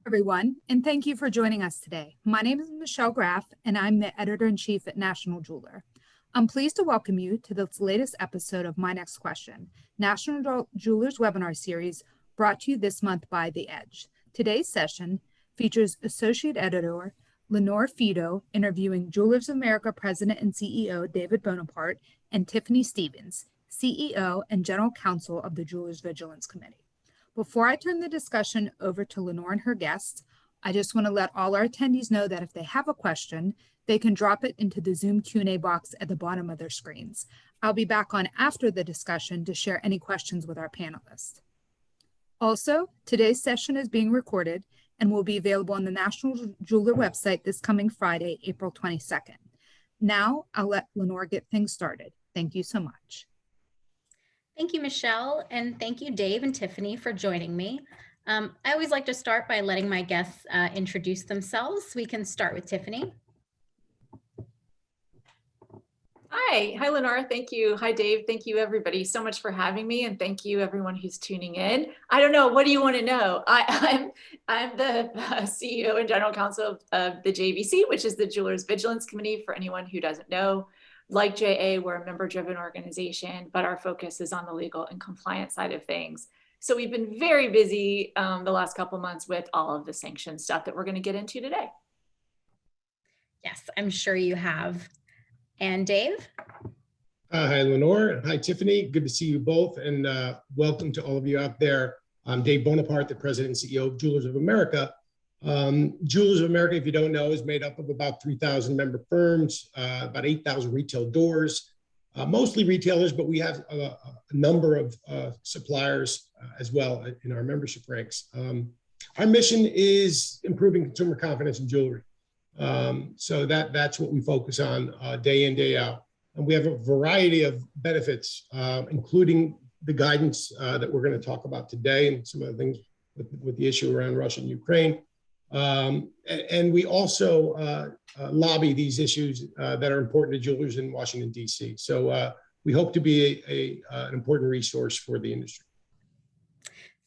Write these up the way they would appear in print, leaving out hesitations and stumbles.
Everyone, and thank you for joining us today. My name is Michelle Graff, and I'm the editor-in-chief at National Jeweler. I'm pleased to welcome you to this latest episode of My Next Question, National Jeweler's webinar series brought to you this month by The Edge. Today's session features Associate Editor Lenore Fedow interviewing Jewelers of America President and CEO David Bonaparte and Tiffany Stevens, CEO and General Counsel of the Jewelers Vigilance Committee. Before I turn the discussion over to Lenore and her guests, I just want to let all our attendees know that if they have a question, they can drop it into the Zoom Q&A box at the bottom of their screens. I'll be back on after the discussion to share any questions with our panelists. Also, today's session is being recorded and will be available on the National Jeweler website this coming Friday, April 22nd. Now, I'll let Lenore get things started. Thank you so much. Thank you, Michelle, and thank you, Dave and Tiffany, for joining me. I always like to start by letting my guests introduce themselves. We can start with Tiffany. Hi, Lenore. Thank you. Hi, Dave. Thank you, everybody, so much for having me, and thank you, everyone who's tuning in. I don't know. What do you want to know? I'm the CEO and General Counsel of the JVC, which is the Jewelers Vigilance Committee. For anyone who doesn't know, like JA, we're a member-driven organization, but our focus is on the legal and compliance side of things. So we've been very busy the last couple months with all of the sanctions stuff that we're going to get into today. Yes, I'm sure you have. And Dave? Hi, Lenore. Hi, Tiffany. Good to see you both, and welcome to all of you out there. I'm Dave Bonaparte, the President and CEO of Jewelers of America. Jewelers of America, if you don't know, is made up of about 3,000 member firms, about 8,000 retail doors, mostly retailers, but we have a number of suppliers as well in our membership ranks. Our mission is improving consumer confidence in jewelry. So that's what we focus on day in, day out. And we have a variety of benefits, including the guidance that we're going to talk about today and some of the things with the issue around Russia and Ukraine. And we also lobby these issues that are important to jewelers in Washington, D.C. So we hope to be an important resource for the industry.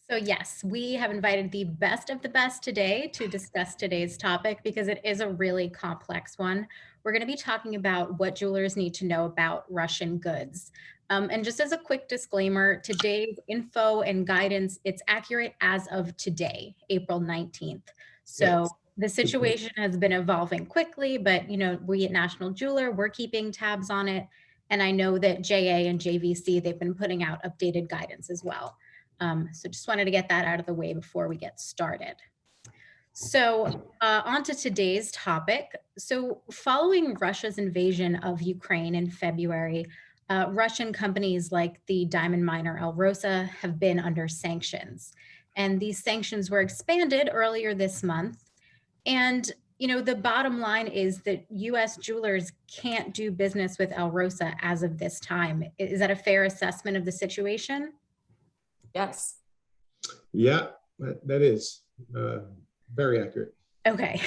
So yes, we have invited the best of the best today to discuss today's topic because it is a really complex one. We're going to be talking about what jewelers need to know about Russian goods. And just as a quick disclaimer, today's info and guidance, it's accurate as of today, April 19th. So yes. The situation has been evolving quickly, but we at National Jeweler, we're keeping tabs on it. And I know that JA and JVC, they've been putting out updated guidance as well. So just wanted to get that out of the way before we get started. So on to today's topic. So following Russia's invasion of Ukraine in February, Russian companies like the diamond miner Alrosa have been under sanctions. And these sanctions were expanded earlier this month. And, the bottom line is that U.S. jewelers can't do business with Alrosa as of this time. Is that a fair assessment of the situation? Yes. Yeah, that is very accurate. Okay.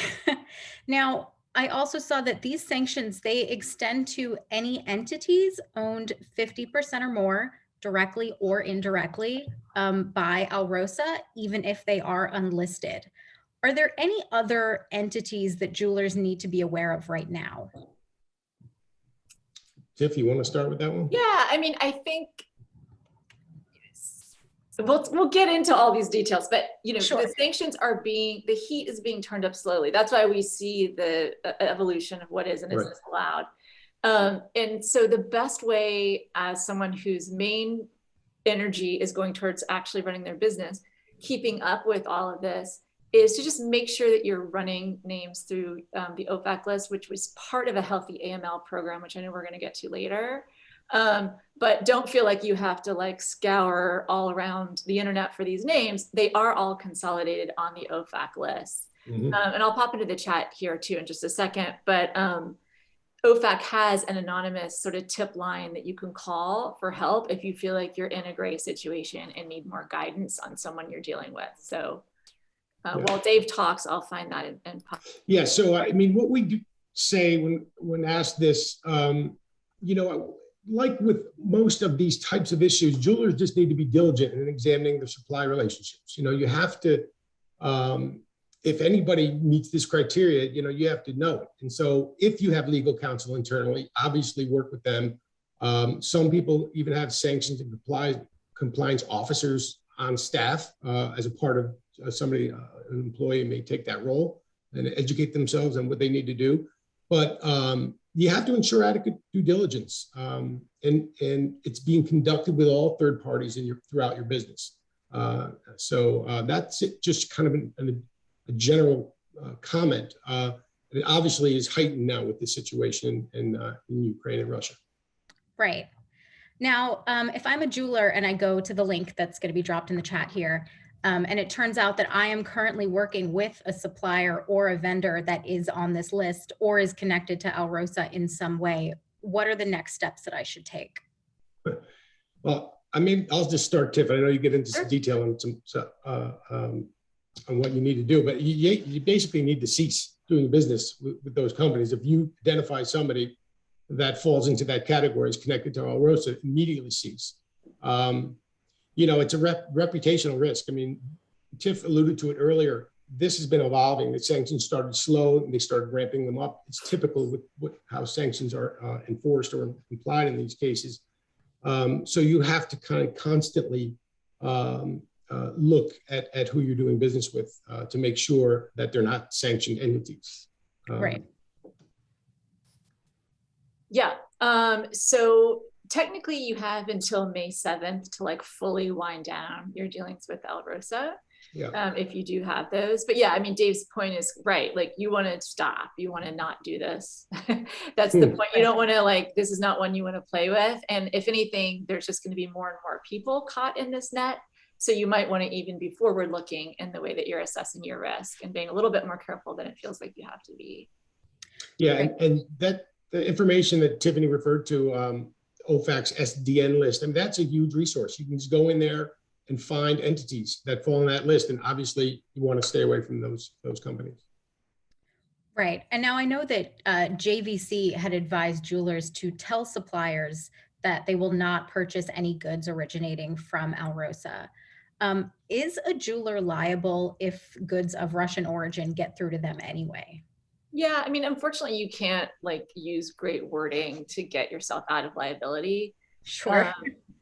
Now, I also saw that these sanctions, they extend to any entities owned 50% or more directly or indirectly by Alrosa, even if they are unlisted. Are there any other entities that jewelers need to be aware of right now? Tiff, you want to start with that one? Yeah, I think we'll get into all these details, but sure. The sanctions the heat is being turned up slowly. That's why we see the evolution of what is and isn't allowed. And so the best way as someone whose main energy is going towards actually running their business, keeping up with all of this, is to just make sure that you're running names through the OFAC list, which was part of a healthy AML program, which I know we're going to get to later. But don't feel like you have to scour all around the internet for these names. They are all consolidated on the OFAC list. Mm-hmm. And I'll pop into the chat here too in just a second, but OFAC has an anonymous sort of tip line that you can call for help if you feel like you're in a gray situation and need more guidance on someone you're dealing with. So while Dave talks, I'll find that and pop. Yeah, so what we do say when asked this, like with most of these types of issues, jewelers just need to be diligent in examining their supply relationships. You have to if anybody meets this criteria, you have to know it. And so if you have legal counsel internally, obviously work with them. Some people even have sanctions and compliance officers on staff as a part of somebody, an employee may take that role and educate themselves on what they need to do. But you have to ensure adequate due diligence, and it's being conducted with all third parties throughout your business. So that's it, just kind of a general comment. It obviously is heightened now with the situation in Ukraine and Russia. Right. Now, if I'm a jeweler and I go to the link that's going to be dropped in the chat here, and it turns out that I am currently working with a supplier or a vendor that is on this list or is connected to Alrosa in some way, what are the next steps that I should take? Well, I mean, I'll just start, Tiff. I know you get into some detail on what you need to do, but you basically need to cease doing business with those companies. If you identify somebody that falls into that category is connected to Alrosa, immediately cease. It's a reputational risk. I mean, Tiff alluded to it earlier. This has been evolving. The sanctions started slow and they started ramping them up. It's typical with how sanctions are enforced or implied in these cases. So you have to kind of constantly look at who you're doing business with to make sure that they're not sanctioned entities. Right. Yeah. So technically you have until May 7th to like fully wind down your dealings with Alrosa. Yeah. If you do have those. But yeah, I mean, Dave's point is right. Like you want to stop, you want to not do this. That's the point. You don't want to this is not one you want to play with. And if anything, there's just going to be more and more people caught in this net. So you might want to even be forward looking in the way that you're assessing your risk and being a little bit more careful than it feels like you have to be. Yeah. And that the information that Tiffany referred to, OFAC's SDN list, and that's a huge resource. You can just go in there and find entities that fall on that list. And obviously you want to stay away from those companies. Right. And now I know that JVC had advised jewelers to tell suppliers that they will not purchase any goods originating from Alrosa. Is a jeweler liable if goods of Russian origin get through to them anyway? Yeah, I mean, unfortunately, you can't use great wording to get yourself out of liability. Sure.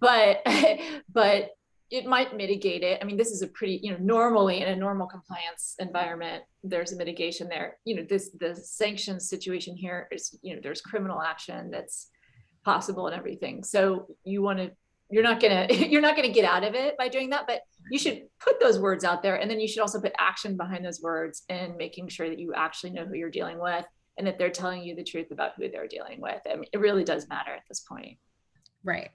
But it might mitigate it. I mean, this is a pretty, normally in a normal compliance environment, there's a mitigation there. The sanctions situation here is, there's criminal action that's possible and everything. So you're not gonna get out of it by doing that, but you should put those words out there, and then you should also put action behind those words and making sure that you actually know who you're dealing with and that they're telling you the truth about who they're dealing with. I mean, it really does matter at this point. Right.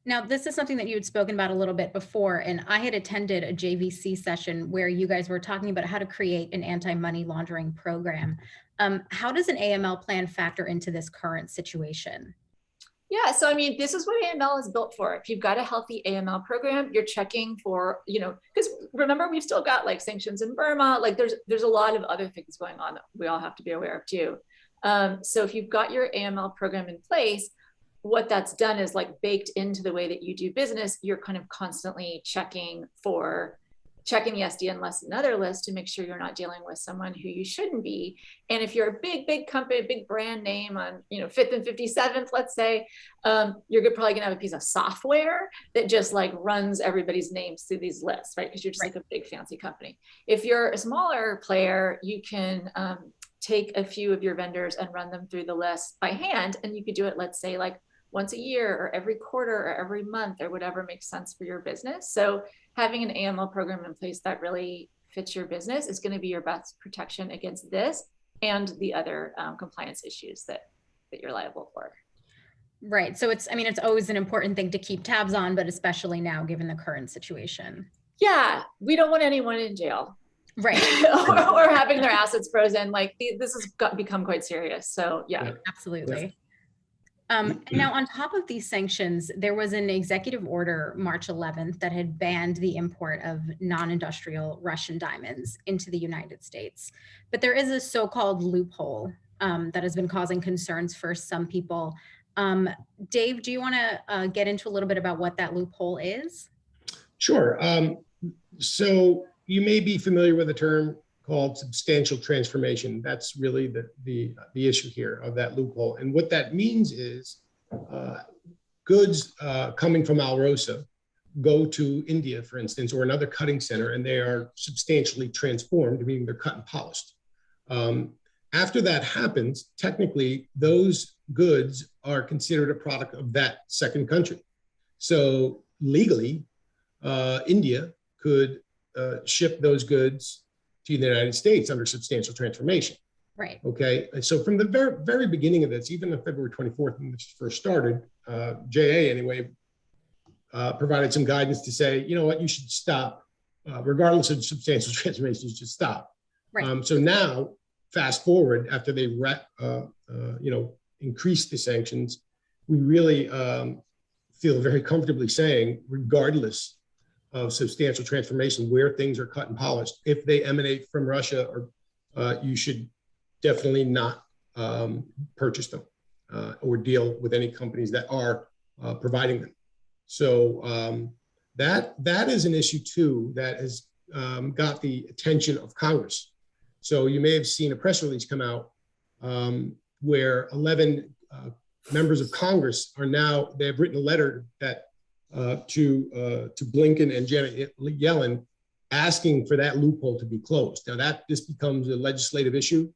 Now, this is something that you had spoken about a little bit before, and I had attended a JVC session where you guys were talking about how to create an anti-money laundering program. How does an AML plan factor into this current situation? Yeah, so I mean, this is what AML is built for. If you've got a healthy AML program, you're checking for, because remember, we've still got sanctions in Burma, there's a lot of other things going on that we all have to be aware of too. So if you've got your AML program in place, what that's done is baked into the way that you do business. You're kind of constantly checking the SDN list and other lists to make sure you're not dealing with someone who you shouldn't be. And if you're a big company, big brand name on 5th and 57th, let's say, you're probably gonna have a piece of software that just runs everybody's names through these lists, right? Because you're just a big fancy company. If you're a smaller player, you can take a few of your vendors and run them through the list by hand. And you could do it, let's say once a year or every quarter or every month or whatever makes sense for your business. So having an AML program in place that really fits your business is going to be your best protection against this and the other compliance issues that you're liable for. Right. So it's always an important thing to keep tabs on, but especially now given the current situation. Yeah, we don't want anyone in jail. Right. or having their assets frozen. This has become quite serious. So yeah. Absolutely. Yeah. Now, on top of these sanctions, there was an executive order March 11th that had banned the import of non-industrial Russian diamonds into the United States. But there is a so-called loophole that has been causing concerns for some people. Dave, do you want to get into a little bit about what that loophole is? Sure. So you may be familiar with the term called substantial transformation. That's really the issue here of that loophole. And what that means is goods coming from Alrosa go to India, for instance, or another cutting center, and they are substantially transformed, meaning they're cut and polished. After that happens, technically, those goods are considered a product of that second country. So legally, India could ship those goods to the United States under substantial transformation. Right. Okay. And so from the very, very beginning of this, even on February 24th, when this first started, JA anyway, provided some guidance to say, you know what, you should stop, regardless of substantial transformation, you should stop. Right. So now, fast forward, after they increased the sanctions, we really feel very comfortably saying, regardless of substantial transformation, where things are cut and polished, if they emanate from Russia, or you should definitely not purchase them or deal with any companies that are providing them. So that is an issue too that has got the attention of Congress. So you may have seen a press release come out where 11 members of Congress are now, they have written a letter that to Blinken and Janet Yellen asking for that loophole to be closed. Now this becomes a legislative issue.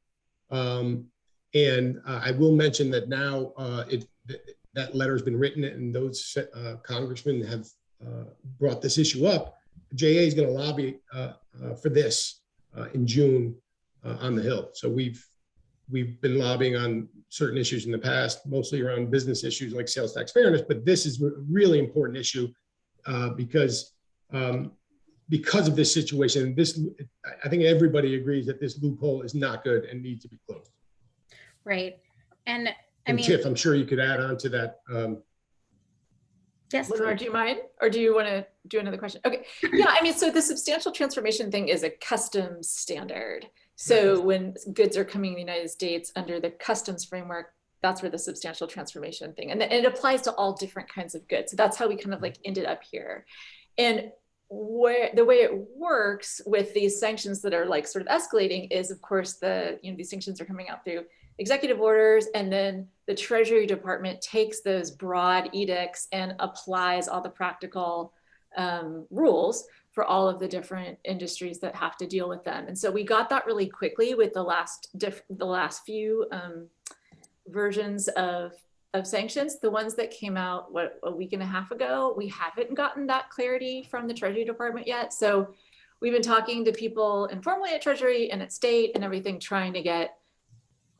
And I will mention that now that letter has been written, and those congressmen have brought this issue up. JA is going to lobby for this in June on the Hill. So we've been lobbying on certain issues in the past, mostly around business issues like sales tax fairness, but this is a really important issue because of this situation. I think everybody agrees that this loophole is not good and needs to be closed. Right. And Tiff, I'm sure you could add on to that. Yes. Lenore, do you mind? Or do you want to do another question? Okay. Yeah, so the substantial transformation thing is a customs standard. So when goods are coming in the United States under the customs framework, that's where the substantial transformation thing, and it applies to all different kinds of goods. So that's how we kind of like ended up here. And the way it works with these sanctions that are like sort of escalating is, of course, these sanctions are coming out through executive orders, and then the Treasury Department takes those broad edicts and applies all the practical rules for all of the different industries that have to deal with them. And so we got that really quickly with the last few versions of sanctions. The ones that came out, a week and a half ago, we haven't gotten that clarity from the Treasury Department yet. So we've been talking to people informally at Treasury and at State and everything, trying to get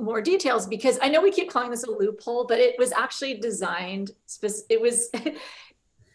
more details, because I know we keep calling this a loophole, but it was actually designed,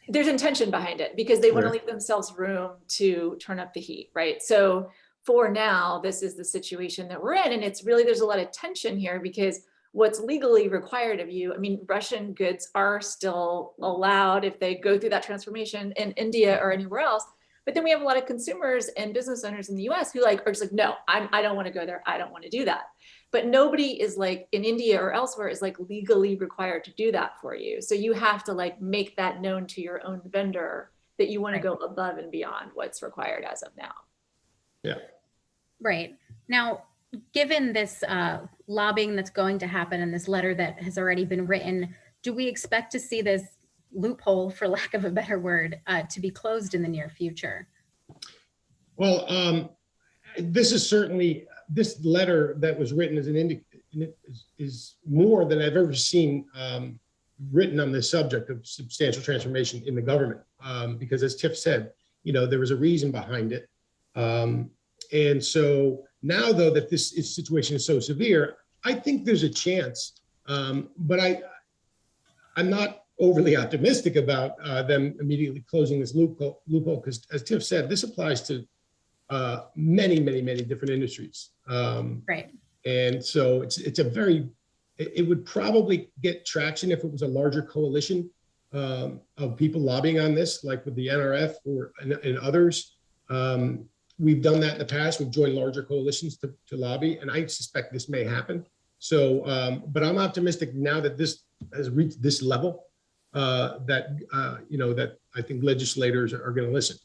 there's intention behind it, because they want to leave themselves room to turn up the heat, right? So for now, this is the situation that we're in. And it's really, there's a lot of tension here, because what's legally required of you, Russian goods are still allowed if they go through that transformation in India or anywhere else. But then we have a lot of consumers and business owners in the US who are just like, no, I don't want to go there. I don't want to do that. But nobody is like in India or elsewhere is like legally required to do that for you. So you have to like make that known to your own vendor that you want to go above and beyond what's required as of now. Yeah. Right. Now, given this lobbying that's going to happen and this letter that has already been written, do we expect to see this loophole, for lack of a better word, to be closed in the near future? Well, this letter that was written is more than I've ever seen written on this subject of substantial transformation in the government. Because as Tiff said, there was a reason behind it. And so now, though, that this situation is so severe, I think there's a chance, but I'm not overly optimistic about them immediately closing this loophole, because as Tiff said, this applies to many, many, many different industries. Right. And so it would probably get traction if it was a larger coalition of people lobbying on this, like with the NRF and others. We've done that in the past. We've joined larger coalitions to lobby, and I suspect this may happen. So, but I'm optimistic now that this has reached this level that I think legislators are going to listen.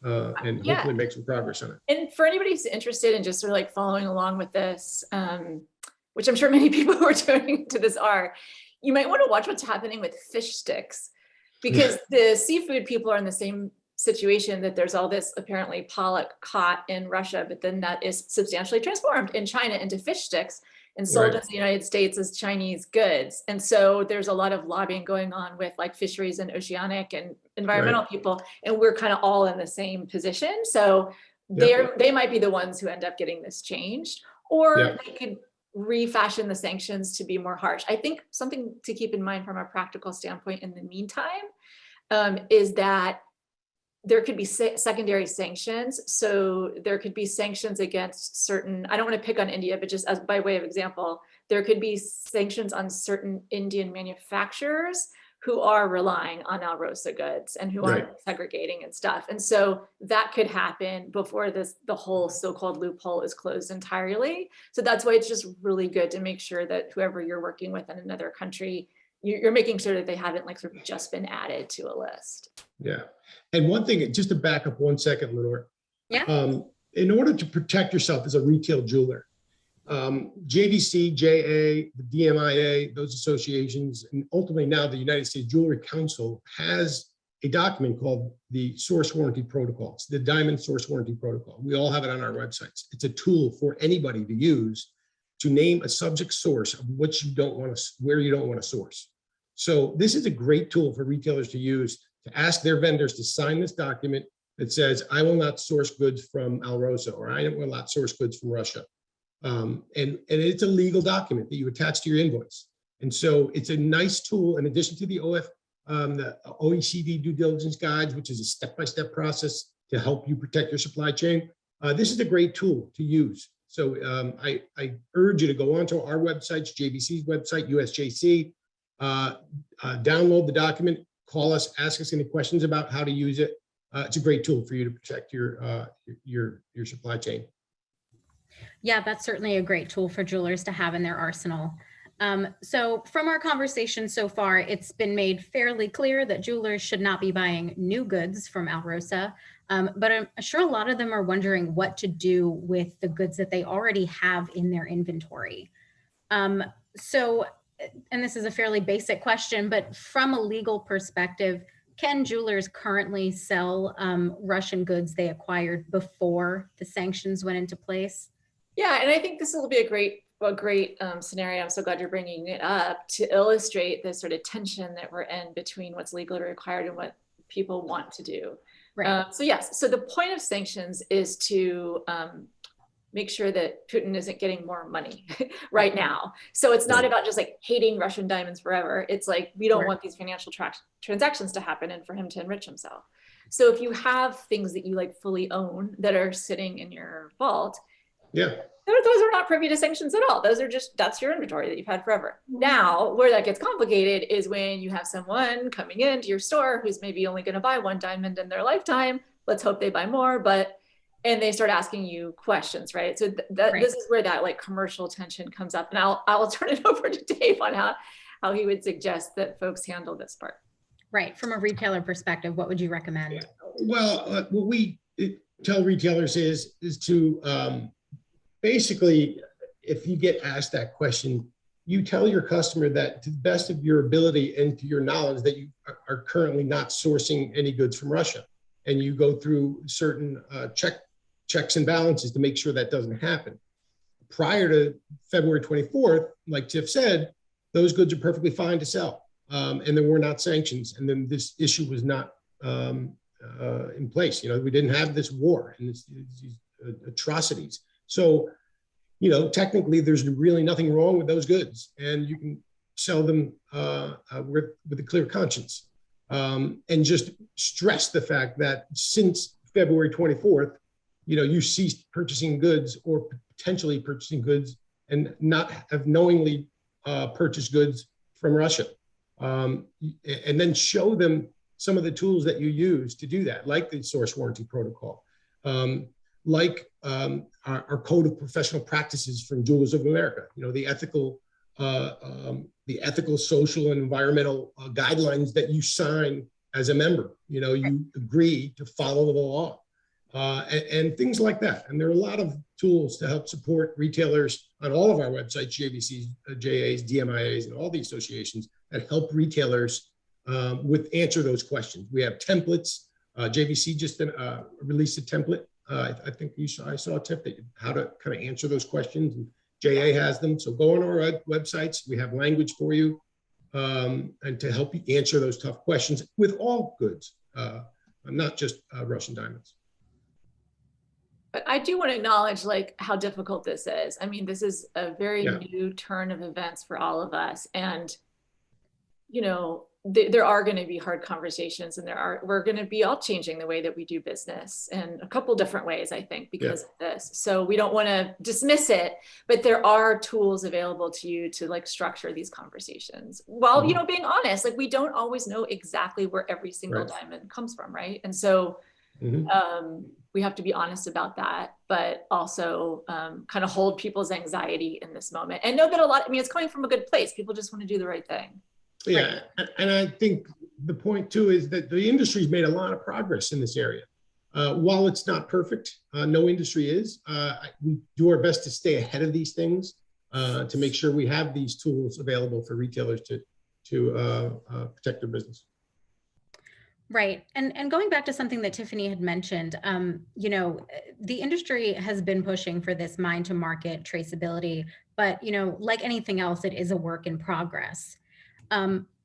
and hopefully make some progress on it. And for anybody who's interested in just sort of like following along with this, which I'm sure many people who are tuning to this are, you might want to watch what's happening with fish sticks, because the seafood people are in the same situation, that there's all this apparently pollock caught in Russia, but then that is substantially transformed in China into fish sticks and sold in the United States as Chinese goods. And so there's a lot of lobbying going on with like fisheries and oceanic and environmental people, and we're kind of all in the same position. So they might be the ones who end up getting this changed, or they could refashion the sanctions to be more harsh. I think something to keep in mind from a practical standpoint in the meantime is that there could be secondary sanctions. So there could be sanctions against certain, I don't want to pick on India, but just as by way of example, there could be sanctions on certain Indian manufacturers who are relying on Alrosa goods and who aren't segregating and stuff. And so that could happen before the whole so-called loophole is closed entirely. So that's why it's just really good to make sure that whoever you're working with in another country, you're making sure that they haven't like sort of just been added to a list. Yeah. And one thing, just to back up 1 second, Lenore. Yeah. In order to protect yourself as a retail jeweler, JVC, JA, the DMIA, those associations, and ultimately now the United States Jewelry Council has a document called the Source Warranty Protocol. It's the Diamond Source Warranty Protocol. We all have it on our websites. It's a tool for anybody to use to name a subject source of what you don't want to, where you don't want to source. So this is a great tool for retailers to use to ask their vendors to sign this document that says, I will not source goods from Alrosa, or I will not source goods from Russia. And it's a legal document that you attach to your invoice. And so it's a nice tool in addition to the OECD due diligence guides, which is a step-by-step process to help you protect your supply chain. This is a great tool to use. So I urge you to go onto our websites, JVC's website, USJC, download the document, call us, ask us any questions about how to use it. It's a great tool for you to protect your supply chain. Yeah, that's certainly a great tool for jewelers to have in their arsenal. So from our conversation so far, it's been made fairly clear that jewelers should not be buying new goods from Alrosa, but I'm sure a lot of them are wondering what to do with the goods that they already have in their inventory. So, and this is a fairly basic question, but from a legal perspective, can jewelers currently sell Russian goods they acquired before the sanctions went into place? Yeah, and I think this will be a great scenario. I'm so glad you're bringing it up to illustrate the sort of tension that we're in between what's legally required and what people want to do. Right. So yes, so the point of sanctions is to make sure that Putin isn't getting more money right now. So it's not about just like hating Russian diamonds forever. It's like, we don't want these financial transactions to happen and for him to enrich himself. So if you have things that you like fully own that are sitting in your vault, those are not privy to sanctions at all. Those are just, that's your inventory that you've had forever. Now, where that gets complicated is when you have someone coming into your store who's maybe only going to buy one diamond in their lifetime. Let's hope they buy more, and they start asking you questions, right? So this is where that like commercial tension comes up. And I'll turn it over to Dave on how he would suggest that folks handle this part. Right, from a retailer perspective, what would you recommend? Yeah. Well, what we tell retailers is to basically, if you get asked that question, you tell your customer that to the best of your ability and to your knowledge that you are currently not sourcing any goods from Russia. And you go through certain checks and balances to make sure that doesn't happen. Prior to February 24th, like Tiff said, those goods are perfectly fine to sell. And there were not sanctions. And then this issue was not in place. You know, we didn't have this war and these atrocities. So, you know, technically there's really nothing wrong with those goods and you can sell them with a clear conscience. And just stress the fact that since February 24th, you know, you ceased purchasing goods or potentially purchasing goods and not have knowingly purchased goods from Russia. And then show them some of the tools that you use to do that, like the Source Warranty Protocol, like our Code of Professional Practices from Jewelers of America, you know, the ethical, social, and environmental guidelines that you sign as a member. You know, you agree to follow the law. and things like that. And there are a lot of tools to help support retailers on all of our websites, JVCs, JAs, DMIAs, and all the associations that help retailers with answer those questions. We have templates. JVC just released a template. I think I saw a tip that how to kind of answer those questions. And JA has them. So go on our websites. We have language for you and to help you answer those tough questions with all goods, not just Russian diamonds. But I do want to acknowledge like how difficult this is. I mean, this is a very new turn of events for all of us. And, you know, there are going to be hard conversations, and we're going to be all changing the way that we do business in a couple different ways, I think, because of this. So we don't want to dismiss it, but there are tools available to you to like structure these conversations while, you know, being honest, like we don't always know exactly where every single diamond comes from. Right. And so we have to be honest about that, but also kind of hold people's anxiety in this moment and know that it's coming from a good place. People just want to do the right thing. Yeah, and I think the point too is that the industry's made a lot of progress in this area. While it's not perfect, no industry is. We do our best to stay ahead of these things to make sure we have these tools available for retailers to protect their business. Right. And going back to something that Tiffany had mentioned, you know, the industry has been pushing for this mine to market traceability, but, you know, like anything else, it is a work in progress.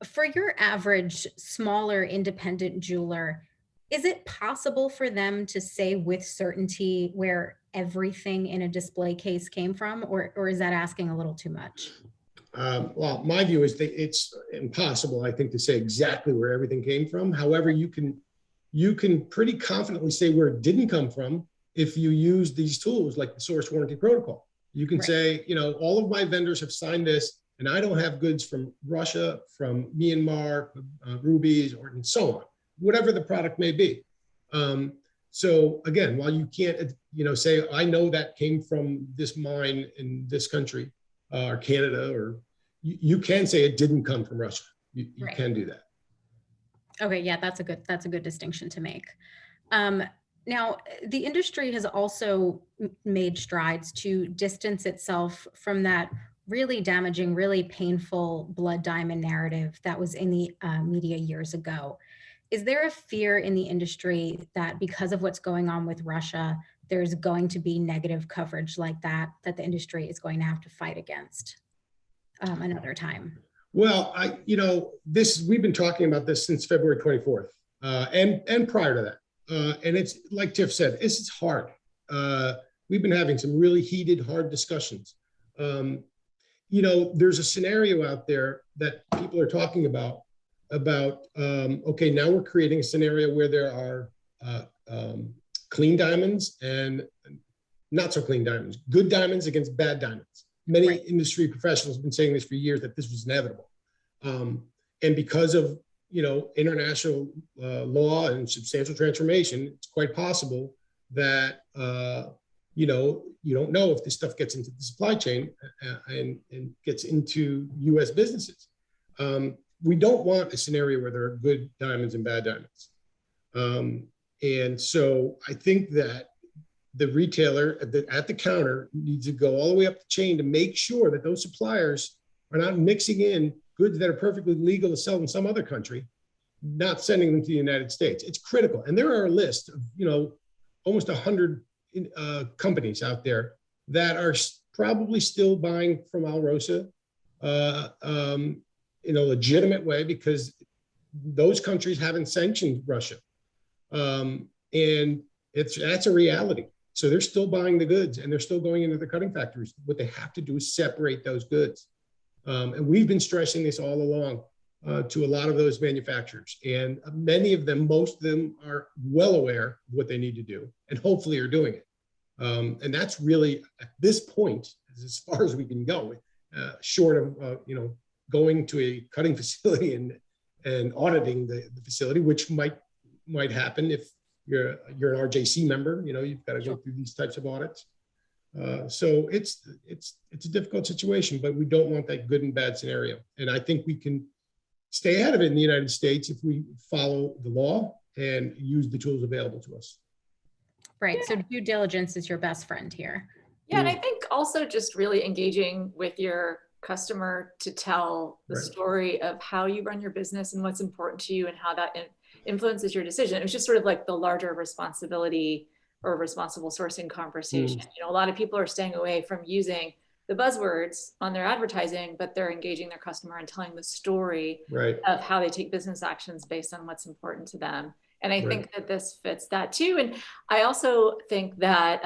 For your average smaller independent jeweler, is it possible for them to say with certainty where everything in a display case came from, or is that asking a little too much? Well, my view is that it's impossible, I think, to say exactly where everything came from. However, you can pretty confidently say where it didn't come from if you use these tools like the source warranty protocol. You can say, you know, all of my vendors have signed this, and I don't have goods from Russia, from Myanmar, rubies, and so on, whatever the product may be. So again, while you can't, you know, say, I know that came from this mine in this country or Canada, or you can say it didn't come from Russia. You can do that. Okay, yeah, that's a good distinction to make. Now, the industry has also made strides to distance itself from that really damaging, really painful blood diamond narrative that was in the media years ago. Is there a fear in the industry that because of what's going on with Russia, there's going to be negative coverage like that the industry is going to have to fight against another time? Well, we've been talking about this since February 24th and prior to that. And it's like Tiff said, it's hard. We've been having some really heated, hard discussions. You know, there's a scenario out there that people are talking about, okay, now we're creating a scenario where there are clean diamonds and not so clean diamonds, good diamonds against bad diamonds. Many industry professionals have been saying this for years, that this was inevitable. And because of, you know, international law and substantial transformation, it's quite possible that, you know, you don't know if this stuff gets into the supply chain and gets into US businesses. We don't want a scenario where there are good diamonds and bad diamonds. And so I think that the retailer at the counter needs to go all the way up the chain to make sure that those suppliers are not mixing in goods that are perfectly legal to sell in some other country, not sending them to the United States. It's critical. And there are a list of, you know, almost 100 companies out there that are probably still buying from Alrosa in a legitimate way because those countries haven't sanctioned Russia. And that's a reality. So they're still buying the goods and they're still going into the cutting factories. What they have to do is separate those goods. And we've been stressing this all along to a lot of those manufacturers. And many of them, most of them are well aware of what they need to do and hopefully are doing it. And that's really, at this point, as far as we can go, short of, you know, going to a cutting facility and auditing the facility, which might happen if you're an RJC member. You know, you've got to go through these types of audits. So it's a difficult situation, but we don't want that good and bad scenario. And I think we can stay ahead of it in the United States if we follow the law and use the tools available to us. Right. So due diligence is your best friend here. Yeah, and I think also just really engaging with your customer to tell the story of how you run your business and what's important to you and how that influences your decision. It was just sort of like the larger responsibility or responsible sourcing conversation. You know, a lot of people are staying away from using the buzzwords on their advertising, but they're engaging their customer and telling the story of how they take business actions based on what's important to them. And I think that this fits that too. And I also think that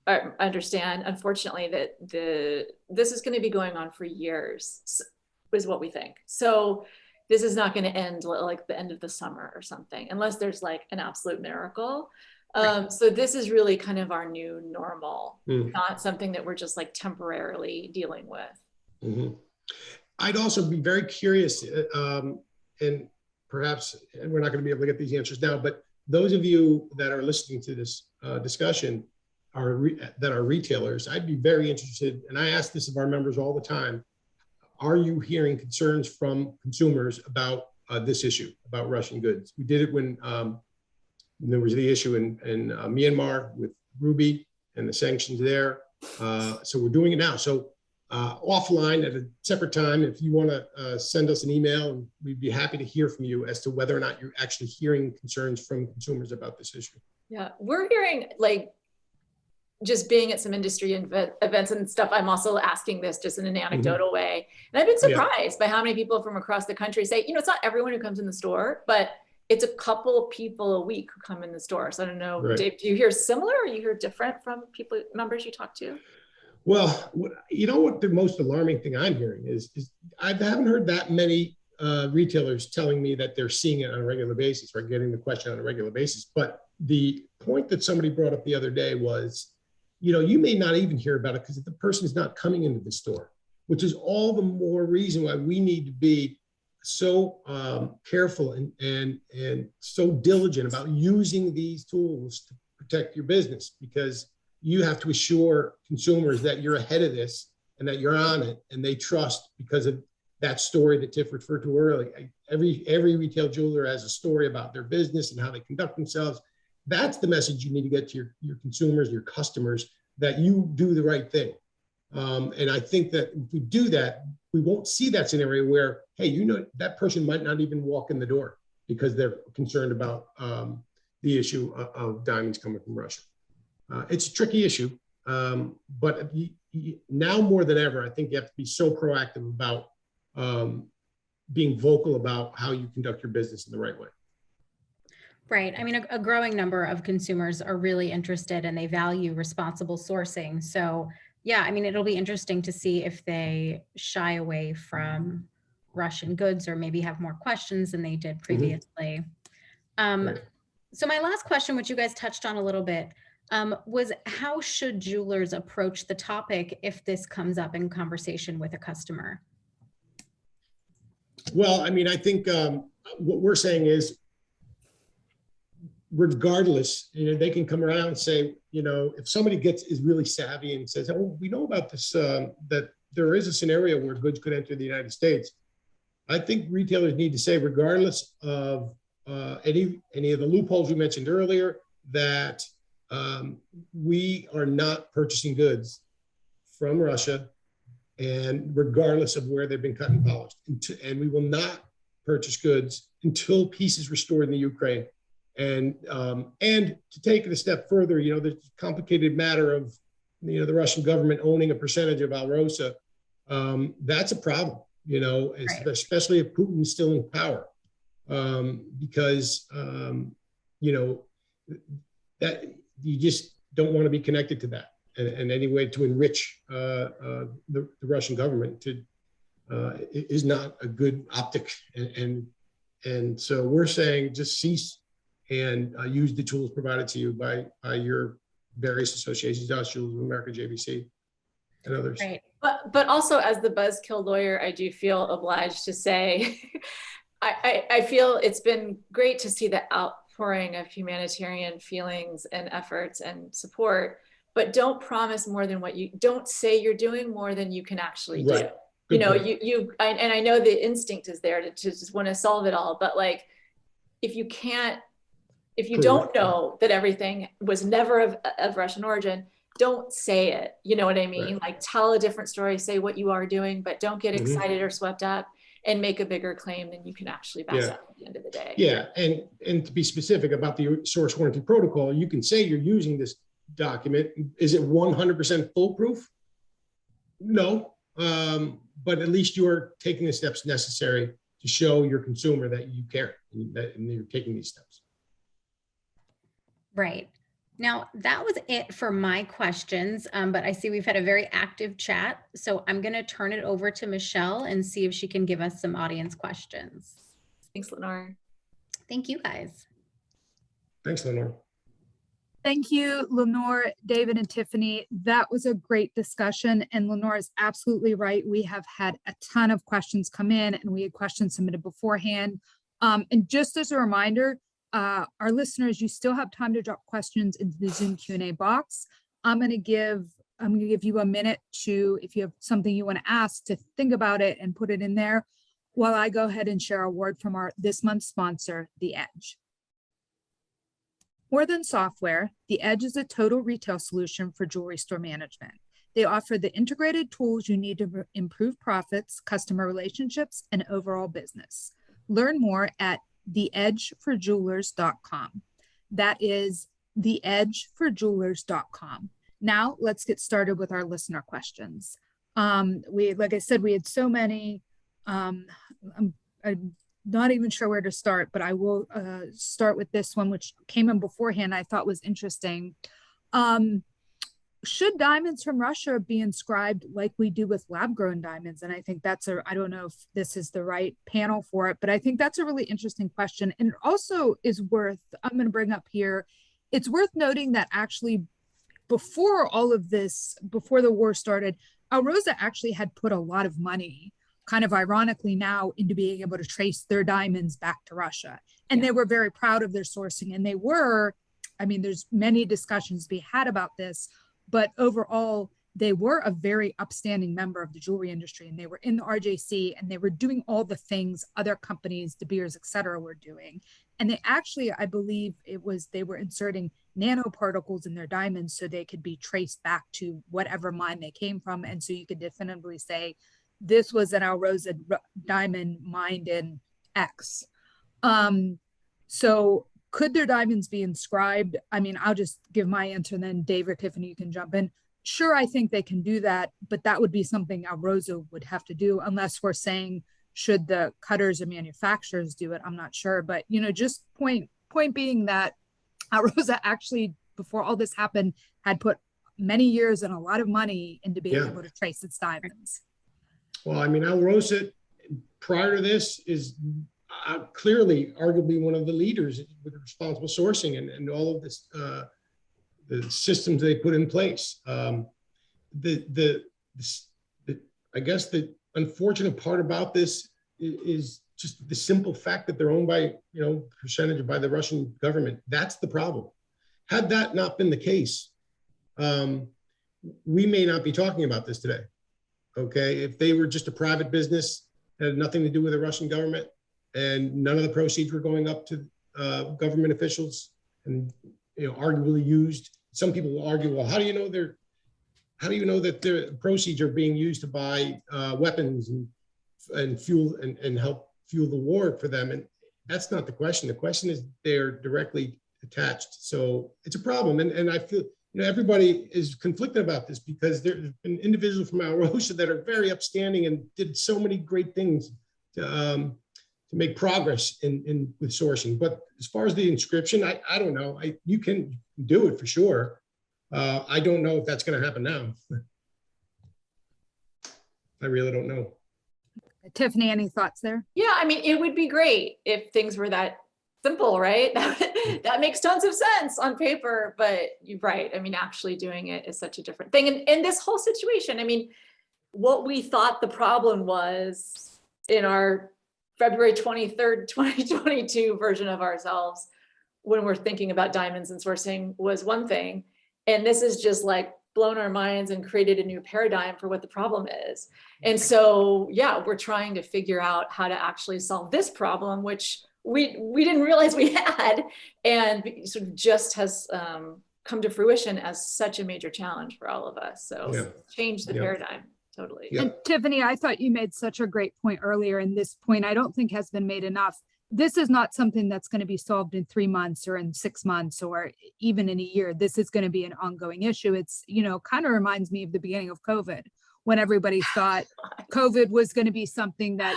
I understand, unfortunately, that this is going to be going on for years, is what we think. So this is not going to end like the end of the summer or something, unless there's like an absolute miracle. So this is really kind of our new normal, not something that we're just like temporarily dealing with. I'd also be very curious, and perhaps we're not going to be able to get these answers now, but those of you that are listening to this discussion that are retailers, I'd be very interested, and I ask this of our members all the time, are you hearing concerns from consumers about this issue, about Russian goods? We did it when there was the issue in Myanmar with Ruby and the sanctions there. So we're doing it now. So offline at a separate time, if you want to send us an email, and we'd be happy to hear from you as to whether or not you're actually hearing concerns from consumers about this issue. Yeah, we're hearing, like, just being at some industry events and stuff, I'm also asking this just in an anecdotal way. And I've been surprised by how many people from across the country say, you know, it's not everyone who comes in the store, but it's a couple people a week who come in the store. So I don't know, Dave, do you hear similar or you hear different from members you talk to? Well, you know what the most alarming thing I'm hearing is I haven't heard that many retailers telling me that they're seeing it on a regular basis or getting the question on a regular basis. But the point that somebody brought up the other day was, you know, you may not even hear about it because the person is not coming into the store, which is all the more reason why we need to be so careful and so diligent about using these tools to protect your business, because you have to assure consumers that you're ahead of this and that you're on it and they trust because of that story that Tiff referred to earlier. Every retail jeweler has a story about their business and how they conduct themselves. That's the message you need to get to your consumers, your customers, that you do the right thing. And I think that if we do that, we won't see that scenario where, hey, you know, that person might not even walk in the door because they're concerned about the issue of diamonds coming from Russia. It's a tricky issue, but now more than ever, I think you have to be so proactive about being vocal about how you conduct your business in the right way. Right. I mean, a growing number of consumers are really interested and they value responsible sourcing. So yeah, I mean, it'll be interesting to see if they shy away from Russian goods or maybe have more questions than they did previously. So my last question, which you guys touched on a little bit, was how should jewelers approach the topic if this comes up in conversation with a customer? Well, I mean, I think what we're saying is, regardless, you know, they can come around and say, you know, if somebody is really savvy and says, oh, we know about this, that there is a scenario where goods could enter the United States. I think retailers need to say, regardless of any of the loopholes we mentioned earlier, that we are not purchasing goods from Russia, and regardless of where they've been cut and polished, and we will not purchase goods until peace is restored in the Ukraine. And to take it a step further, you know, the complicated matter of, you know, the Russian government owning a percentage of Alrosa, that's a problem, you know, especially if Putin's still in power, because, you know, that you just don't want to be connected to that and any way to enrich the Russian government is not a good optic. And so we're saying just cease and use the tools provided to you by your various associations, Jewelers of America, JBC, and others. Right. But also, as the buzzkill lawyer, I do feel obliged to say, I feel it's been great to see the outpouring of humanitarian feelings and efforts and support, but don't promise more than don't say you're doing more than you can actually do. Right. You know, and I know the instinct is there to just want to solve it all, but like, if you can't If you don't know that everything was never of Russian origin, don't say it. You know what I mean? Right. Like, tell a different story, say what you are doing, but don't get excited or swept up and make a bigger claim than you can actually back up at the end of the day. Yeah, and to be specific about the source warranty protocol, you can say you're using this document. Is it 100% foolproof? No, but at least you're taking the steps necessary to show your consumer that you care and that you're taking these steps. Right. Now, that was it for my questions, but I see we've had a very active chat. So I'm going to turn it over to Michelle and see if she can give us some audience questions. Thanks, Lenore. Thank you, guys. Thanks, Lenore. Thank you, Lenore, David, and Tiffany. That was a great discussion. And Lenore is absolutely right. We have had a ton of questions come in, and we had questions submitted beforehand. And just as a reminder, our listeners, you still have time to drop questions into the Zoom Q&A box. I'm going to give you a minute to, if you have something you want to ask, to think about it and put it in there while I go ahead and share a word from this month's sponsor, The Edge. More than software, The Edge is a total retail solution for jewelry store management. They offer the integrated tools you need to improve profits, customer relationships, and overall business. Learn more at theedgeforjewelers.com. That is theedgeforjewelers.com. Now let's get started with our listener questions. Like I said, we had so many. I'm not even sure where to start, but I will start with this one, which came in beforehand. I thought was interesting. Should diamonds from Russia be inscribed like we do with lab-grown diamonds? And I think I don't know if this is the right panel for it, but I think that's a really interesting question. And it also is I'm going to bring up here, it's worth noting that actually before all of this, before the war started, Alrosa actually had put a lot of money, kind of ironically now, into being able to trace their diamonds back to Russia. And they were very proud of their sourcing. And there's many discussions to be had about this, but overall, they were a very upstanding member of the jewelry industry, and they were in the RJC, and they were doing all the things other companies, De Beers, et cetera, were doing. And they actually, I believe they were inserting nanoparticles in their diamonds so they could be traced back to whatever mine they came from. And so you could definitively say, this was an Alrosa diamond mined in X. So could their diamonds be inscribed? I mean, I'll just give my answer, and then Dave or Tiffany, you can jump in. Sure, I think they can do that, but that would be something Alrosa would have to do, unless we're saying, should the cutters or manufacturers do it? I'm not sure, but just point being that Alrosa actually, before all this happened, had put many years and a lot of money into being able to trace its diamonds. Well, I mean, Alrosa, prior to this, is clearly, arguably, one of the leaders with responsible sourcing and all of this, the systems they put in place. I guess the unfortunate part about this is just the simple fact that they're owned by, percentage by the Russian government. That's the problem. Had that not been the case, we may not be talking about this today. Okay, if they were just a private business, had nothing to do with the Russian government, and none of the proceeds were going up to government officials, and arguably used. Some people will argue, well, how do you know that the proceeds are being used to buy weapons and fuel and help fuel the war for them? And that's not the question. The question is they're directly attached. So it's a problem, and I feel everybody is conflicted about this, because there's been individuals from Alrosa that are very upstanding and did so many great things to make progress with sourcing. But as far as the inscription, I don't know. You can do it for sure. I don't know if that's going to happen now. I really don't know. Tiffany, any thoughts there? Yeah, I mean, it would be great if things were that simple, right? That makes tons of sense on paper, but you're right. I mean, actually doing it is such a different thing. And this whole situation, I mean, what we thought the problem was in our February 23rd, 2022 version of ourselves, when we're thinking about diamonds and sourcing, was one thing. And this is just like blown our minds and created a new paradigm for what the problem is. And so, yeah, we're trying to figure out how to actually solve this problem, which we didn't realize we had, and sort of just has come to fruition as such a major challenge for all of us. So change the paradigm totally. And Tiffany, I thought you made such a great point earlier, and this point I don't think has been made enough. This is not something that's going to be solved in 3 months or in 6 months or even in a year. This is going to be an ongoing issue. It's, kind of reminds me of the beginning of COVID, when everybody thought COVID was going to be something that,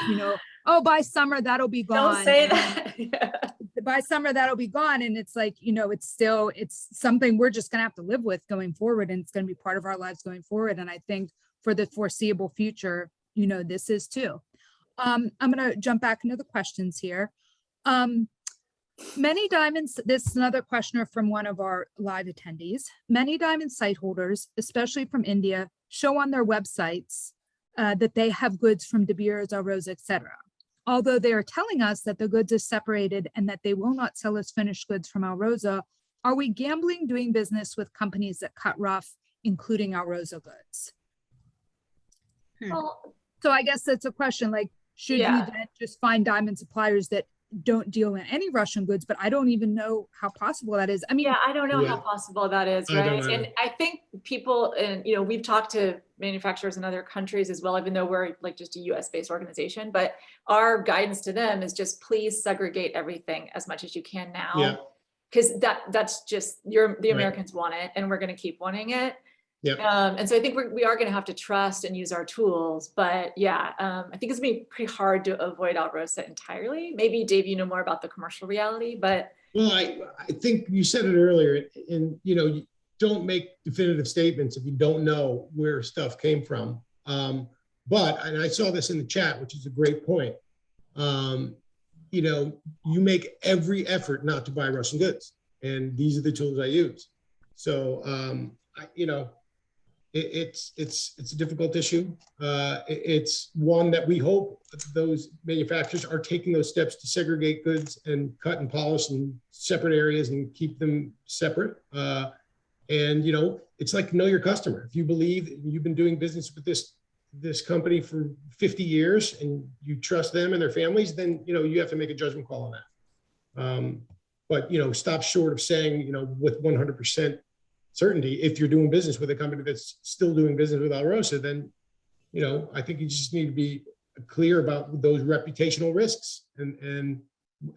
oh, by summer, that'll be gone. Don't say that. By summer, that'll be gone. And it's like, it's something we're just going to have to live with going forward. And it's going to be part of our lives going forward. And I think for the foreseeable future, this is too. I'm going to jump back into the questions here. Many diamonds, this is another questioner from one of our live attendees. Many diamond site holders, especially from India, show on their websites that they have goods from De Beers, Alrosa, etc. Although they are telling us that the goods is separated and that they will not sell us finished goods from Alrosa, are we gambling doing business with companies that cut rough, including Alrosa goods? Well, so I guess that's a question, like, should you then just find diamond suppliers that don't deal in any Russian goods? But I don't even know how possible that is. I mean, I don't know how possible that is, right? And I think people, and we've talked to manufacturers in other countries as well, even though we're like just a US based organization, but our guidance to them is just please segregate everything as much as you can now. Because that's just, the Americans want it, and we're going to keep wanting it. And so I think we are going to have to trust and use our tools, but I think it's going to be pretty hard to avoid Alrosa entirely. Maybe Dave, you know more about the commercial reality, but. Well, I think you said it earlier, and you don't make definitive statements if you don't know where stuff came from. But, and I saw this in the chat, which is a great point. You make every effort not to buy Russian goods, and these are the tools I use. So, it's a difficult issue. It's one that we hope those manufacturers are taking those steps to segregate goods and cut and polish in separate areas and keep them separate. And it's like, know your customer. If you believe you've been doing business with this company for 50 years and you trust them and their families, then you have to make a judgment call on that. But stop short of saying with 100% certainty, if you're doing business with a company that's still doing business with Alrosa, then, I think you just need to be clear about those reputational risks and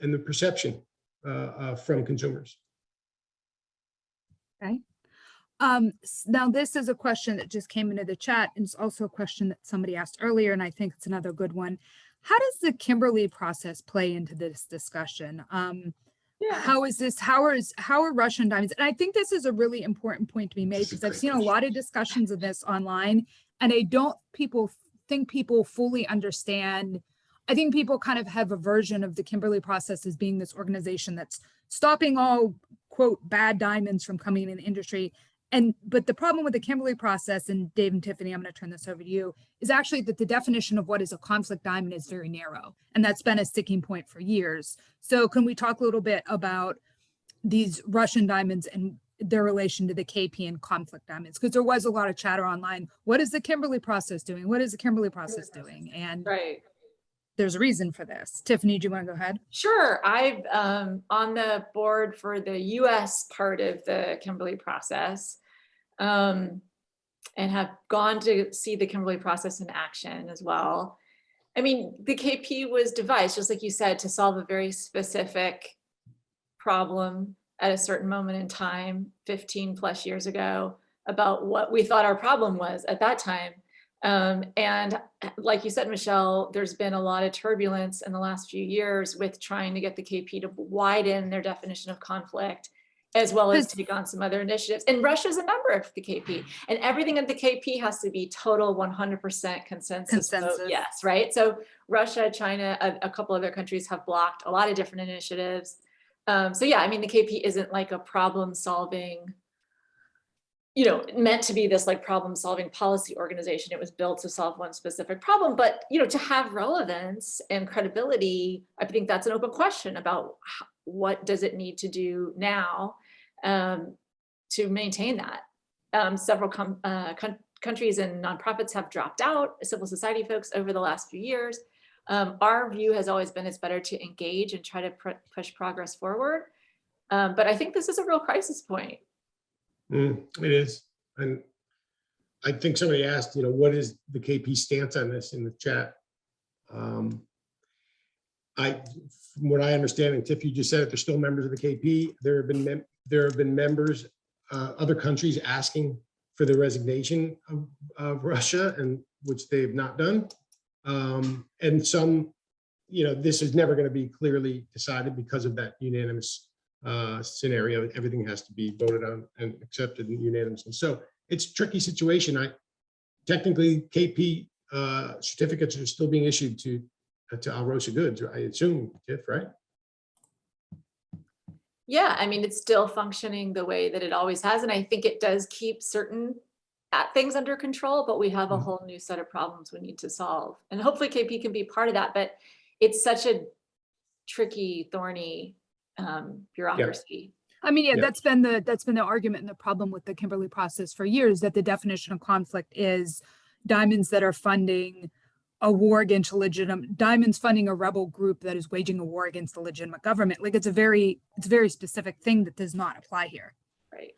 the perception from consumers. Okay. Now this is a question that just came into the chat, and it's also a question that somebody asked earlier, and I think it's another good one. How does the Kimberley process play into this discussion? How are Russian diamonds? And I think this is a really important point to be made, because I've seen a lot of discussions of this online, and I don't think people fully understand. I think people kind of have a version of the Kimberley process as being this organization that's stopping all, quote, bad diamonds from coming in the industry. But the problem with the Kimberley process, and Dave and Tiffany, I'm going to turn this over to you, is actually that the definition of what is a conflict diamond is very narrow. And that's been a sticking point for years. So can we talk a little bit about these Russian diamonds and their relation to the KP and conflict diamonds? Because there was a lot of chatter online. What is the Kimberley process doing? What is the Kimberley process doing? And there's a reason for this. Tiffany, do you want to go ahead? Sure. I've on the board for the US part of the Kimberley process, and have gone to see the Kimberley process in action as well. I mean, the KP was devised, just like you said, to solve a very specific problem at a certain moment in time, 15 plus years ago, about what we thought our problem was at that time. And like you said, Michelle, there's been a lot of turbulence in the last few years with trying to get the KP to widen their definition of conflict, as well as take on some other initiatives. And Russia's a member of the KP, and everything at the KP has to be total 100% consensus. Vote yes, right? So Russia, China, a couple other countries have blocked a lot of different initiatives. So yeah, I mean, the KP isn't like a problem solving, meant to be this like problem solving policy organization. It was built to solve one specific problem, but to have relevance and credibility, I think that's an open question about what does it need to do now to maintain that. Several countries and nonprofits have dropped out, civil society folks, over the last few years. Our view has always been it's better to engage and try to push progress forward. But I think this is a real crisis point. It is. And I think somebody asked, what is the KP stance on this in the chat? From what I understand, and Tiff, you just said it, they're still members of the KP. There have been members, other countries asking for the resignation of Russia, and which they have not done. And some, this is never going to be clearly decided because of that unanimous scenario. Everything has to be voted on and accepted unanimously. So it's a tricky situation. Technically KP certificates are still being issued to Alrosa goods, I assume, Tiff, right? Yeah, I mean, it's still functioning the way that it always has. And I think it does keep certain things under control, but we have a whole new set of problems we need to solve. And hopefully KP can be part of that, but it's such a tricky, thorny bureaucracy. I mean, that's been the argument and the problem with the Kimberley process for years, that the definition of conflict is diamonds that are funding a war against diamonds funding a rebel group that is waging a war against the legitimate government. Like it's a very specific thing that does not apply here. Right.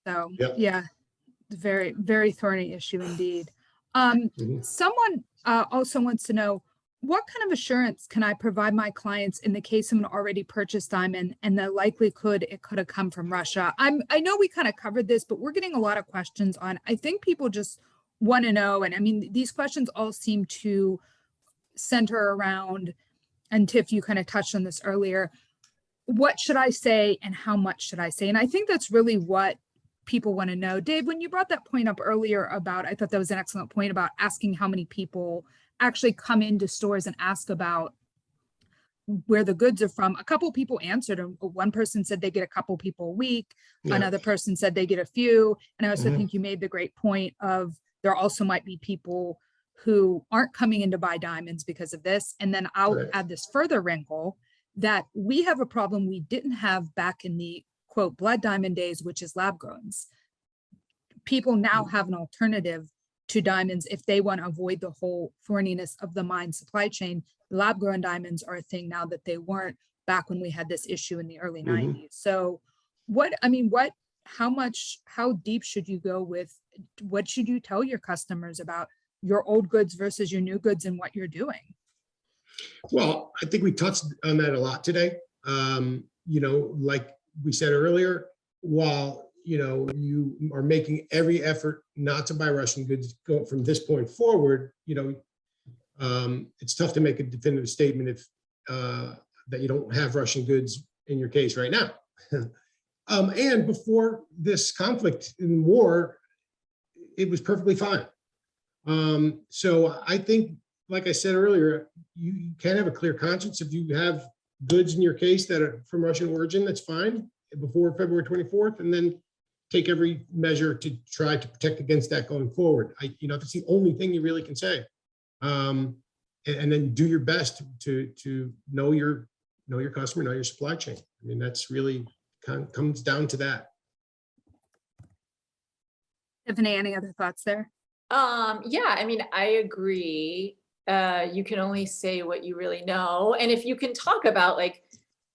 So yeah, very, very thorny issue indeed. Someone also wants to know, what kind of assurance can I provide my clients in the case of an already purchased diamond and the likelihood it could have come from Russia? I know we kind of covered this, but we're getting a lot of questions on, I think people just want to know, and I mean, these questions all seem to center around, and Tiff, you kind of touched on this earlier, what should I say and how much should I say? And I think that's really what people want to know. Dave, when you brought that point up earlier about, I thought that was an excellent point about asking how many people actually come into stores and ask about where the goods are from. A couple people answered. One person said they get a couple people a week. Another person said they get a few. And I also think you made the great point of there also might be people who aren't coming in to buy diamonds because of this. And then I'll add this further wrinkle that we have a problem we didn't have back in the quote blood diamond days, which is lab growns. People now have an alternative to diamonds if they want to avoid the whole thorniness of the mine supply chain. Lab grown diamonds are a thing now that they weren't back when we had this issue in the early 90s. So how deep should you go with, what should you tell your customers about your old goods versus your new goods and what you're doing? Well, I think we touched on that a lot today. Like we said earlier, while you are making every effort not to buy Russian goods from this point forward, it's tough to make a definitive statement if that you don't have Russian goods in your case right now. And before this conflict in war, it was perfectly fine. So I think, like I said earlier, you can have a clear conscience. If you have goods in your case that are from Russian origin, that's fine before February 24th, and then take every measure to try to protect against that going forward. That's the only thing you really can say. And then do your best to know your customer, know your supply chain. I mean, that's really comes down to that. Tiffany, any other thoughts there? Yeah, I mean, I agree. You can only say what you really know. And if you can talk about, like,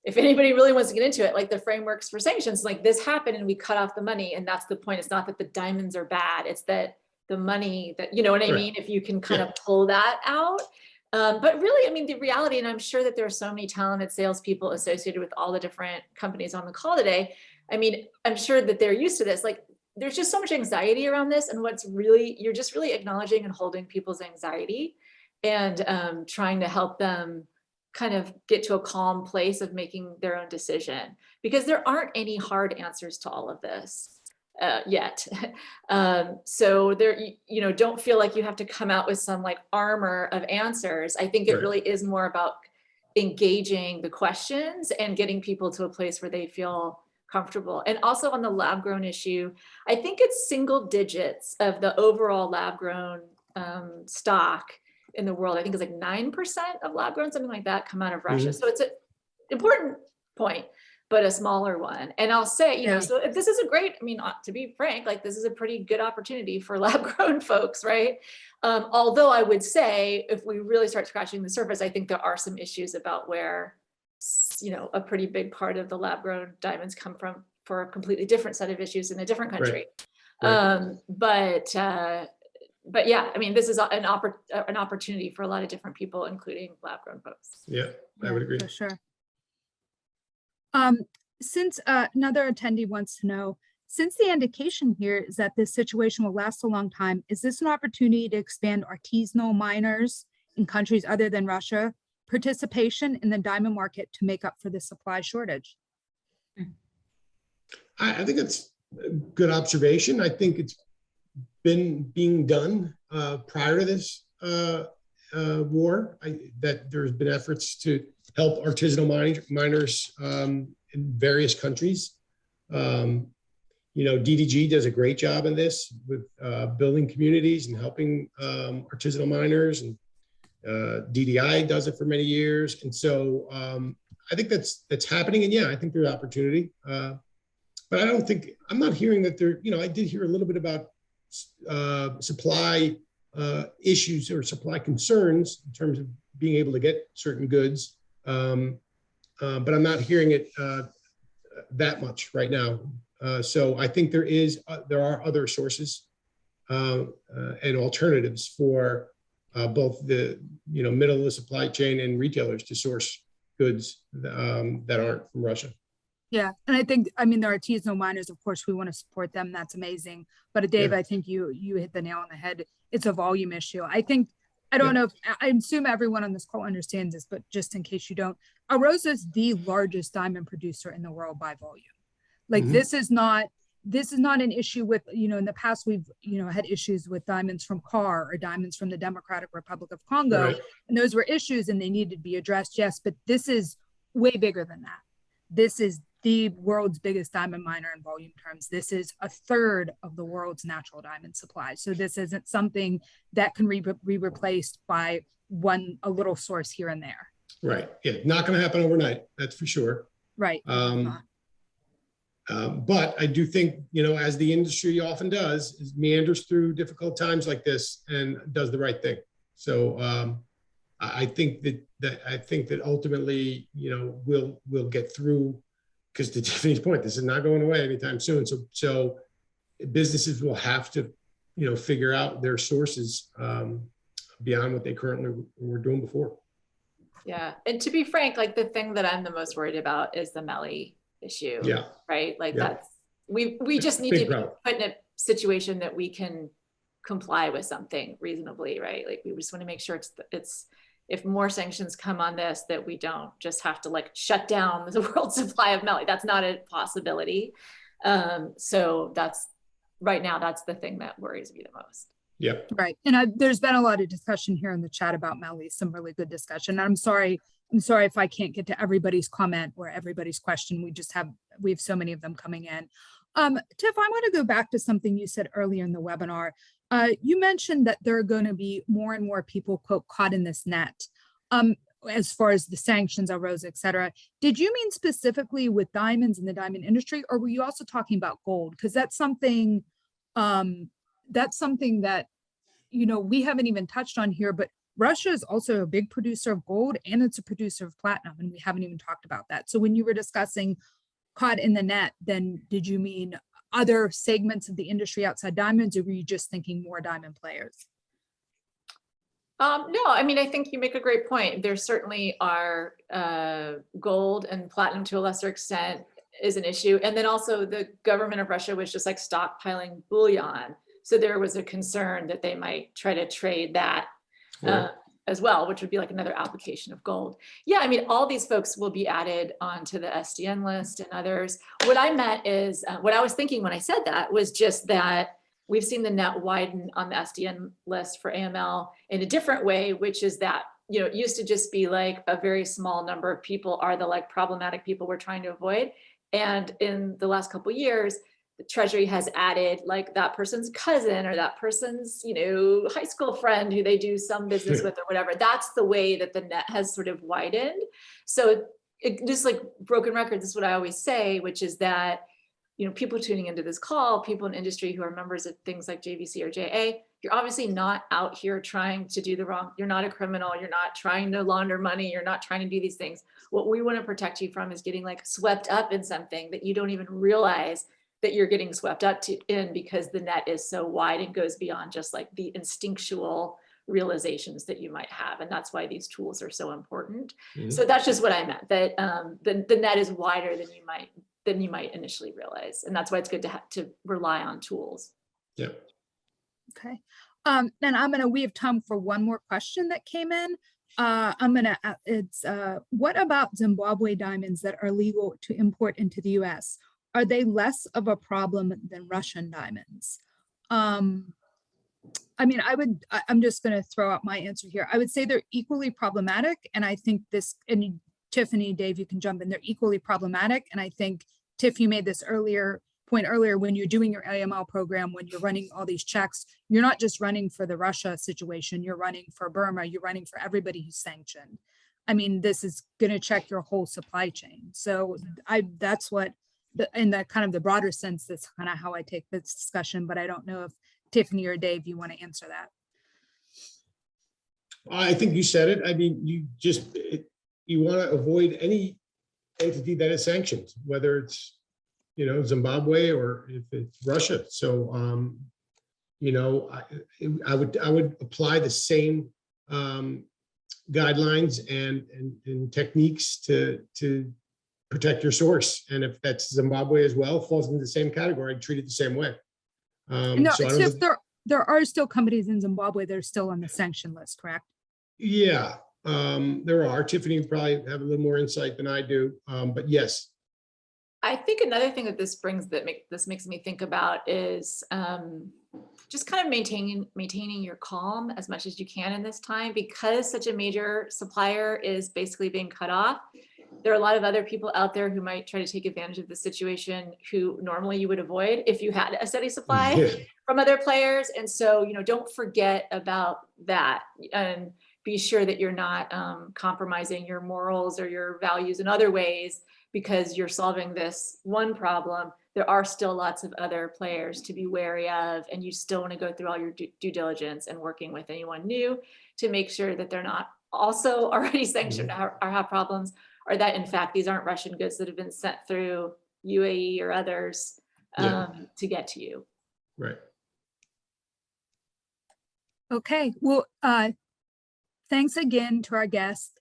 if anybody really wants to get into it, like the frameworks for sanctions, like this happened and we cut off the money. And that's the point. It's not that the diamonds are bad. It's that the money that, you know what I mean? If you can kind of pull that out. But really, I mean, the reality, and I'm sure that there are so many talented salespeople associated with all the different companies on the call today. I mean, I'm sure that they're used to this. Like, there's just so much anxiety around this. And you're just really acknowledging and holding people's anxiety and trying to help them kind of get to a calm place of making their own decision, because there aren't any hard answers to all of this yet. So there, don't feel like you have to come out with some like armor of answers. I think it really is more about engaging the questions and getting people to a place where they feel comfortable. And also on the lab grown issue, I think it's single digits of the overall lab grown stock in the world. I think it's like 9% of lab grown, something like that, come out of Russia. So it's an important point. but a smaller one. And I'll say, you know, so this is a great, I mean, to be frank, like this is a pretty good opportunity for lab grown folks, right? Although I would say if we really start scratching the surface, I think there are some issues about where, you know, a pretty big part of the lab grown diamonds come from for a completely different set of issues in a different country. Right. But yeah, I mean, this is an opportunity for a lot of different people, including lab grown folks. Yeah, I would agree. For sure. Since another attendee wants to know, since the indication here is that this situation will last a long time, is this an opportunity to expand artisanal miners in countries other than Russia participation in the diamond market to make up for the supply shortage? I think it's a good observation. I think it's been being done prior to this war, that there's been efforts to help artisanal miners in various countries. You know, DDG does a great job in this with building communities and helping artisanal miners, and DDI does it for many years. And so I think that's happening. And yeah, I think there's opportunity. But I don't think, I'm not hearing that there, you know, I did hear a little bit about supply issues or supply concerns in terms of being able to get certain goods. But I'm not hearing it that much right now. So I think there are other sources and alternatives for both the middle of the supply chain and retailers to source goods that aren't from Russia. Yeah, and I think, I mean, the artisanal miners, of course, we want to support them. That's amazing. But Dave, I think you hit the nail on the head. It's a volume issue. I think, I don't know if, I assume everyone on this call understands this, but just in case you don't, Arosa is the largest diamond producer in the world by volume. Like this is not an issue with, in the past we've, had issues with diamonds from CAR or diamonds from the Democratic Republic of Congo. Right. And those were issues and they needed to be addressed. Yes, but this is way bigger than that. This is the world's biggest diamond miner in volume terms. This is a third of the world's natural diamond supply. So this isn't something that can be replaced by a little source here and there. Right. Yeah. Not going to happen overnight. That's for sure. Right. But I do think, as the industry often does, is meanders through difficult times like this and does the right thing. So I think that ultimately, we'll get through, because to Tiffany's point, this is not going away anytime soon. So businesses will have to, figure out their sources beyond what they currently were doing before. Yeah. And to be frank, like the thing that I'm the most worried about is the Melly issue. Yeah. Right. Like we just need to be put in a situation that we can comply with something reasonably, right? Like we just want to make sure it's if more sanctions come on this, that we don't just have to like shut down the world supply of Melly. That's not a possibility. So right now, that's the thing that worries me the most. Yeah. Right. And there's been a lot of discussion here in the chat about Melly, some really good discussion. I'm sorry if I can't get to everybody's comment or everybody's question. We have so many of them coming in. Tiff, I want to go back to something you said earlier in the webinar. You mentioned that there are going to be more and more people, quote, caught in this net, as far as the sanctions, Arosa, et cetera. Did you mean specifically with diamonds in the diamond industry, or were you also talking about gold? Because that's something that, we haven't even touched on here, but Russia is also a big producer of gold and it's a producer of platinum, and we haven't even talked about that. So when you were discussing caught in the net, then did you mean other segments of the industry outside diamonds, or were you just thinking more diamond players? No, I mean, I think you make a great point. There certainly are gold and platinum to a lesser extent is an issue. And then also the government of Russia was just like stockpiling bullion. So there was a concern that they might try to trade that as well, which would be like another application of gold. Yeah, I mean, all these folks will be added onto the SDN list and others. What I meant is, what I was thinking when I said that was just that we've seen the net widen on the SDN list for AML in a different way, which is that, it used to just be like a very small number of people are the like problematic people we're trying to avoid. And in the last couple of years, the Treasury has added like that person's cousin or that person's, high school friend who they do some business with or whatever. That's the way that the net has sort of widened. So just like broken records is what I always say, which is that, people tuning into this call, people in industry who are members of things like JVC or JA, you're obviously not out here trying to do the wrong, you're not a criminal, you're not trying to launder money, you're not trying to do these things. What we want to protect you from is getting like swept up in something that you don't even realize that you're getting swept up in, because the net is so wide and goes beyond just like the instinctual realizations that you might have. And that's why these tools are so important. Mm-hmm. So that's just what I meant, that the net is wider than you might initially realize. And that's why it's good to rely on tools. Yeah. Okay. And we have time for one more question that came in. What about Zimbabwe diamonds that are legal to import into the US? Are they less of a problem than Russian diamonds? I'm just going to throw out my answer here. I would say they're equally problematic. And I think and Tiffany, Dave, you can jump in, they're equally problematic. And I think, Tiff, you made this point earlier, when you're doing your AML program, when you're running all these checks, you're not just running for the Russia situation, you're running for Burma, you're running for everybody who's sanctioned. This is going to check your whole supply chain. So that's what, in the kind of the broader sense, that's kind of how I take this discussion, but I don't know if Tiffany or Dave, you want to answer that. I think you said it. You want to avoid any entity that is sanctioned, whether it's, Zimbabwe or if it's Russia. So, I would apply the same guidelines and techniques to protect your source. And if that's Zimbabwe as well, falls into the same category, I'd treat it the same way. There are still companies in Zimbabwe that are still on the sanction list, correct? Yeah, there are. Tiffany probably have a little more insight than I do, but yes. I think another thing that this makes me think about is just kind of maintaining your calm as much as you can in this time, because such a major supplier is basically being cut off. There are a lot of other people out there who might try to take advantage of the situation who normally you would avoid if you had a steady supply from other players. And so, don't forget about that, and be sure that you're not compromising your morals or your values in other ways because you're solving this one problem. There are still lots of other players to be wary of, and you still want to go through all your due diligence and working with anyone new to make sure that they're not also already sanctioned or have problems, or that in fact these aren't Russian goods that have been sent through UAE or others to get to you. Right. Okay. Well, thanks again to our guests,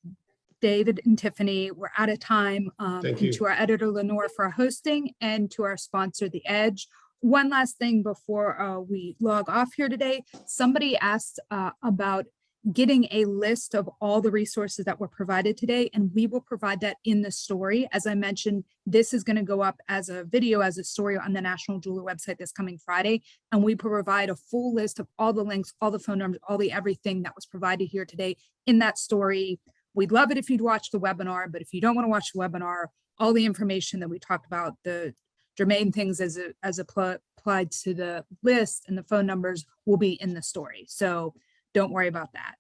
David and Tiffany. We're out of time. Thank you. To our editor, Lenore, for our hosting, and to our sponsor, The Edge. One last thing before we log off here today. Somebody asked about getting a list of all the resources that were provided today, and we will provide that in the story. As I mentioned, this is going to go up as a video, as a story on the National Jeweler website this coming Friday, and we provide a full list of all the links, all the phone numbers, all the everything that was provided here today in that story. We'd love it if you'd watch the webinar, but if you don't want to watch the webinar, all the information that we talked about, the germane things as applied to the list and the phone numbers, will be in the story. So don't worry about that.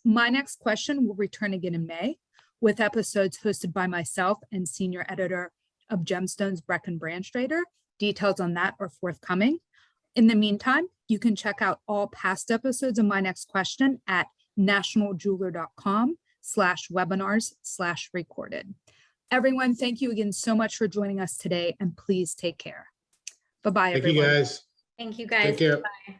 My next question will return again in May with episodes hosted by myself and senior editor of Gemstones, Brecken Branstrader. Details on that are forthcoming. In the meantime, you can check out all past episodes of My Next Question at nationaljeweler.com/webinars/recorded. Everyone, thank you again so much for joining us today, and please take care. Bye-bye, everyone. Thank you, guys. Thank you, guys. Take care. Bye.